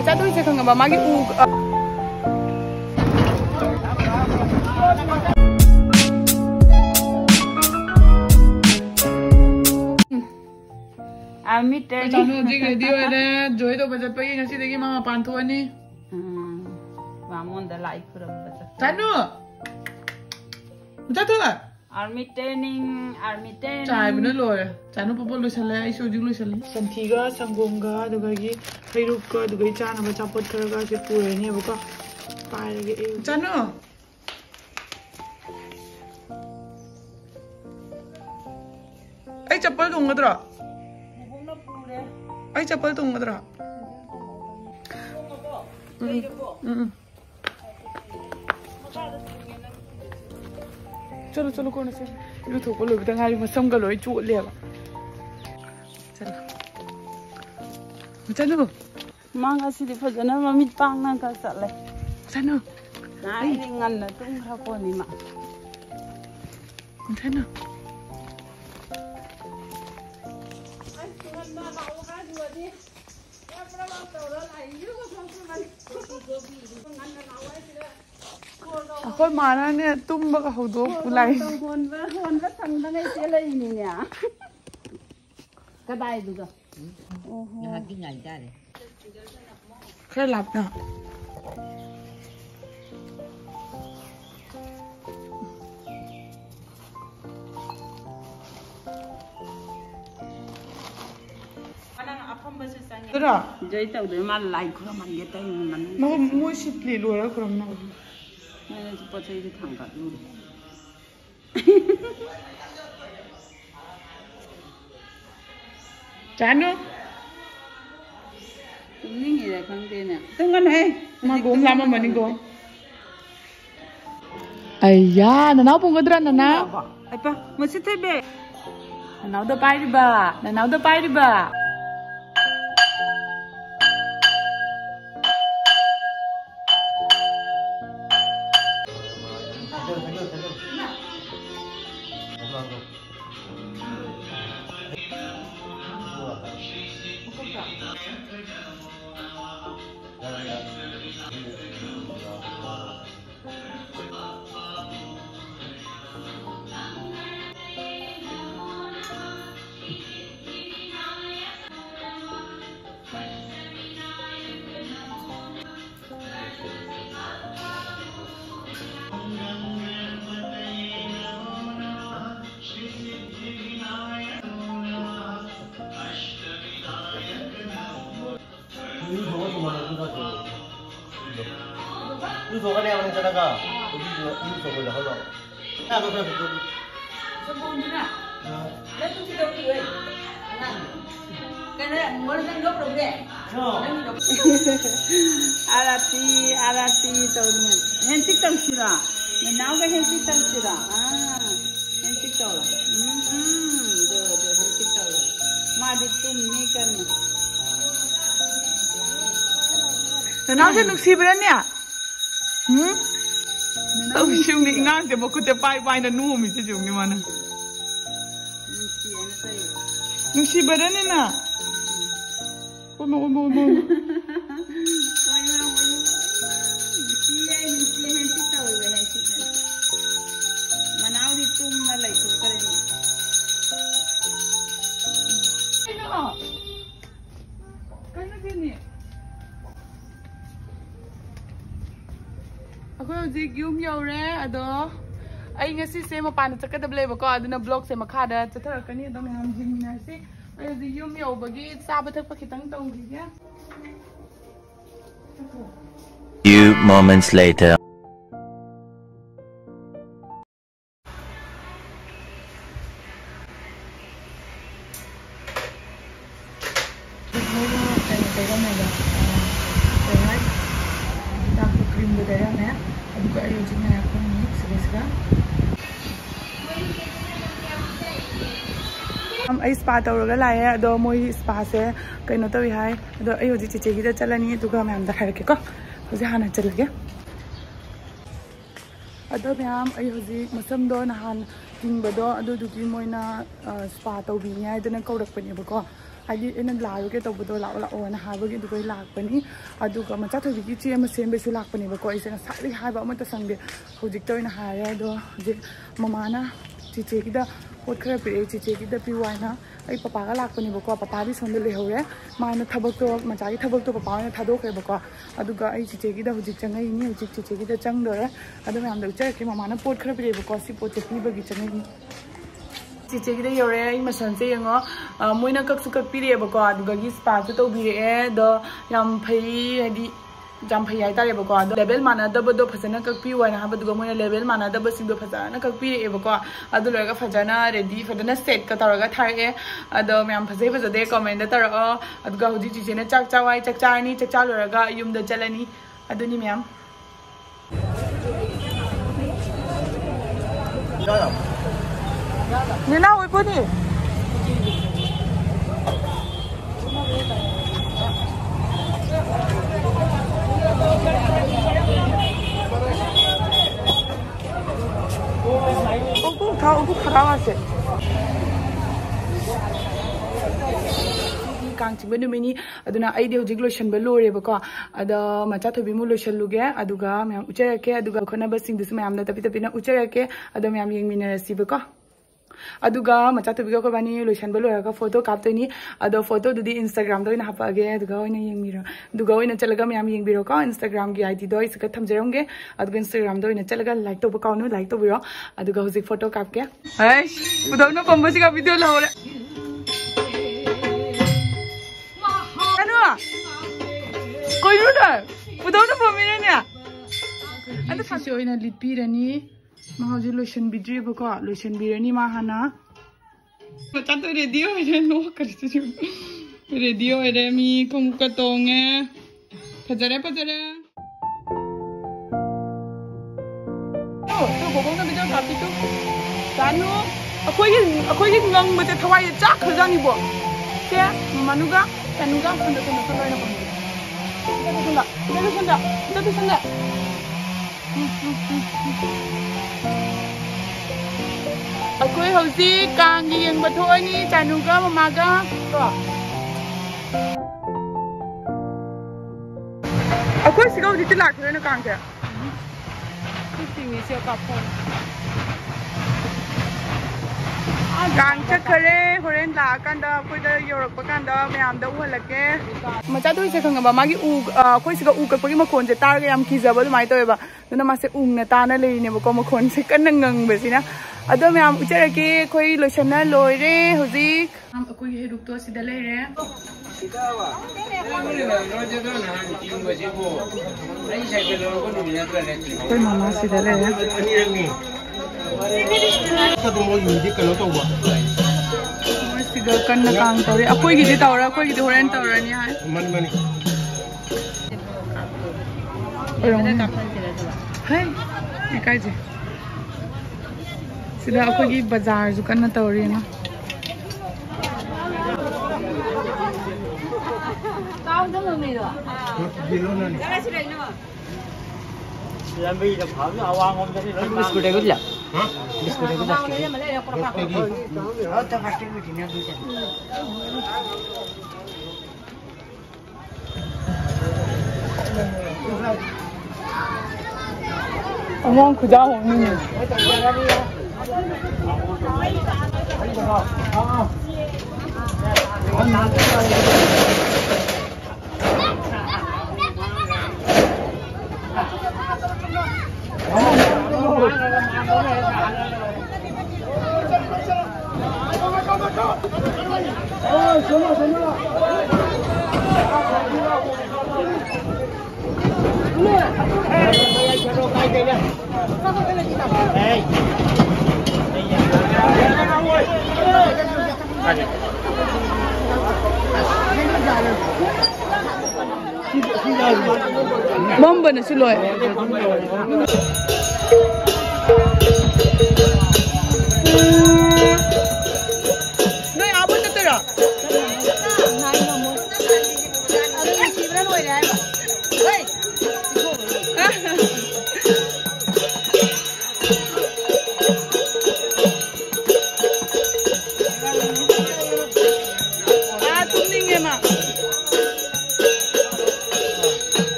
ꯃꯆꯥꯗꯣ ꯏꯁꯦ ꯈꯪꯉꯕ ꯃꯥꯒꯤ ꯆꯥꯅꯨ ꯍꯧꯖꯤꯛ ꯔꯦꯗꯤ ꯑꯣꯏꯔꯦ ꯖꯣꯏ ꯇꯧꯕ ꯆꯠꯄꯒꯤ ꯉꯁꯤꯗꯒꯤ ꯃꯥ ꯃꯄꯥꯟ ꯊꯣꯛꯑꯅꯤ ꯃꯉꯣꯟꯗ ꯂꯥꯏ ꯈꯨꯔꯨꯝꯕ ꯆꯠꯄ ꯆꯥꯅꯨ ꯆꯠꯊꯣꯛ Army training ꯆꯥꯏꯕꯅ ꯂꯣꯏꯔꯦ ꯆꯥꯅꯨ ꯄꯣꯄꯣ ꯂꯣꯏꯁꯜꯂꯦ ꯑꯩꯁꯨ ꯍꯧꯖꯤꯛ ꯂꯣꯏꯁꯜꯂꯤ ꯁꯟꯊꯤꯒ ꯁꯪꯒꯣꯝꯒ ꯑꯗꯨꯒꯒꯤ ꯍꯩꯔꯨꯛꯀ ꯑꯗꯨꯒꯒꯤ ꯆꯥꯅꯕ ꯑꯆꯥꯄꯣꯠ ꯈꯔꯒꯁꯦ ꯄꯨꯔꯅꯦꯕꯀꯣ ꯄꯥꯏꯔꯒꯦ ꯑꯩ ꯆꯥꯅꯨ ꯑꯩ ꯆꯞꯄꯜ ꯇꯣꯡꯒꯗ꯭ꯔꯣ ꯑꯩ ꯆꯞꯄꯜ ꯇꯣꯡꯒꯗ꯭ꯔꯣ चलो चलो कौन से इरुथोको लोबदा ngari masam ga loi chotleba chalo mang asidi phajana mamit pangna ka chatle chalo nai ngan na tung kha ko ni ma chalo Aku mana ni tumba ka hodo pulai. Honda thangda ngai tela ini ne. Kadai duga. Oh. Nah ki ngai da le. Kaya lap na. Tera. Jai tau de mal lai khura man ge tai man. Mo sipli lora khuram na. Mana cepat saya ditangkap dulu. Chano. Ini ni dah kan dia ni. Tengah ni. Magom lama mani go. Ayya, nanau pungadra nana. Apa? Masih tebe. Nanau dah pai di ba. Nanau dah pai di ba. 이거 저거 내가 하는 자다가 어디 이거 저거 하려. 나 그거 그거. Sembunyinya. Lalu kita pergi. Karena orang yang dok dok deh. Arati tahu ni. Henti tahu sira. Menau ke henti tahu sira. Henti tahu lah. Do henti tahu lah. Madi tu ni kan. Nanau je nuksi berani ya? Tahu siung ni ingat je buku te pai pai na nu mi je siung ni mana? Nuksi berani na? Omo. Menau di tu malai tu keren. Kaya gini. Aku hujik yum yaure ado. Ay ngasi se mapana chakadab leba ko aduna vlog se makhada chatharakani ado mayam jingminasi. Ay hujik yum yaubagi chaba thakpa khitang tawrige. Few moments later. I spa tawraga lae ado moi spa se kaino tawi hai ado ai hoji chiche gi da chalani duga ma'am da kharake ko hoji hana chalage ado ma'am ai hoji masam do nahan tingba do ado dugi moina spa tawbi nya idana kaurak pani ba ko हाइदी एना लायोगे तबदो लाओ लाओ ना हाबगे दुगै लाकपनी अदुगा मचा थोबिगी चे म सेमबेसु लाकपनी बको इसे सारी हाबा अमत संगे होजिक तो इन हारे दो जे ममाना चिचे किदा पोट खरा पिरे चिचे किदा पिवाना आई पापा का लाकपनी बको पापा भी सोंदे लेहौरे माना थबक तो मचागी थबक तो पापा ने थादोखरे बको अदुगा आई चिचे किदा होजिक चंगै नि होजिक चिचे किदा चंगदोरे अदु मैम दो चरके ममाना पोट खरा पिरे बको सि पोट चे पिबगी चंगै चिचे किदा योरे आई मसन से यंगो मोइना कक्सु कक पिरे बको अदुगा गि स्पा तो तोबिरे द याम फै हदि जाम फै हाय तारे बको अदो लेवल माना दबदो फजना कक पि वाना हाबदुगा मोइना लेवल माना दब सिंदो फजना कक पिरे बको अदु लगा फजना रेडी फजना सेट का तरगा थारे अदो मैम फजे फजदे कमेंट तरो अदुगा हुजि चिचे ने चाक चावाई चाक चानी चाक चालुरगा युम द चलनी अदुनी ma'am Nina, oi poni. Aku khara ase. Kang chingbe numini aduna aide hojik lotion be lore bako ada macha thobi mu lotion luge aduga myam ucherake aduga khona basing dus myam na tapi tapi na ucherake adu myam yengmina si bako aduga macha thobi ko bani lotion be lore ka photo kaptoni ado photo dudi Instagram do ina hapage aduga oina yengmiro aduga oina chalaga myam yengbiro ka Instagram gi ID do isaka thamjerongge aduga Instagram do ina chalaga like to bako no like to biro aduga hojik photo kapke hai budona pambasi ka video lahore कोई ना बुदाओ ना पमीरे ने अंदर फांसी होई ना लिपी runny महाजू lotion Bidri बको lotion बिरनी महाना बता तो रेडियो है नो करते जो रेडियो है मी कुंका तोंगे पजरे पजरे तो बोबों का बिजो काफी तो कानो अकोई नंग बते थवाई चाक खजानी बो क्या मनुगा तनुगा फंडो तो तो लोई ना Pammi Aku hausi kang yang betul ni canuga mamaga ko. Aku sih kau di telak tu na kang ke. Kucing ni siapa kapon. Kang cakare horen la kanda koi da Europe kanda me am da uhalake macha doi se khanga ba magi u koi siga u kapagi makhon je tar ga yam kizaba mai to ba na ma se ung na ta na le ne ba ko makhon se kan ngang be sina ado me am ucherake koi lotion na loire hozik am koi he ruk to sida le re sida wa no je do na kim ba je bo ai sai ke lo ko ni na tra ne koi mama sida le re ani Kado mo hindi ka lo to ba? Sigal kan na kang tawri. Ako'y gidi tawra, ako'y gidi horen tawra niya hai. Mani. Orang. Hai, ikai je. Sida ako'y gidi bazaar jo kan na tawri na. Kau dah mami lo. Bilo na ni. Jangan sudah ni. Lambi dah phang awang om jadi. Biskut ekor lah. Hah? Biskut ekor lah. Oh, tak pasti mesti ni ada. Among kuda hong ni. Bomba na sila eh. Nay, abot na tira.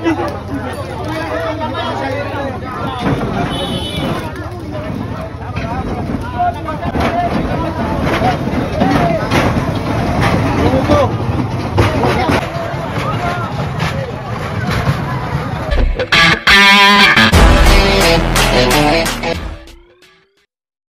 ꯆꯤꯆꯦ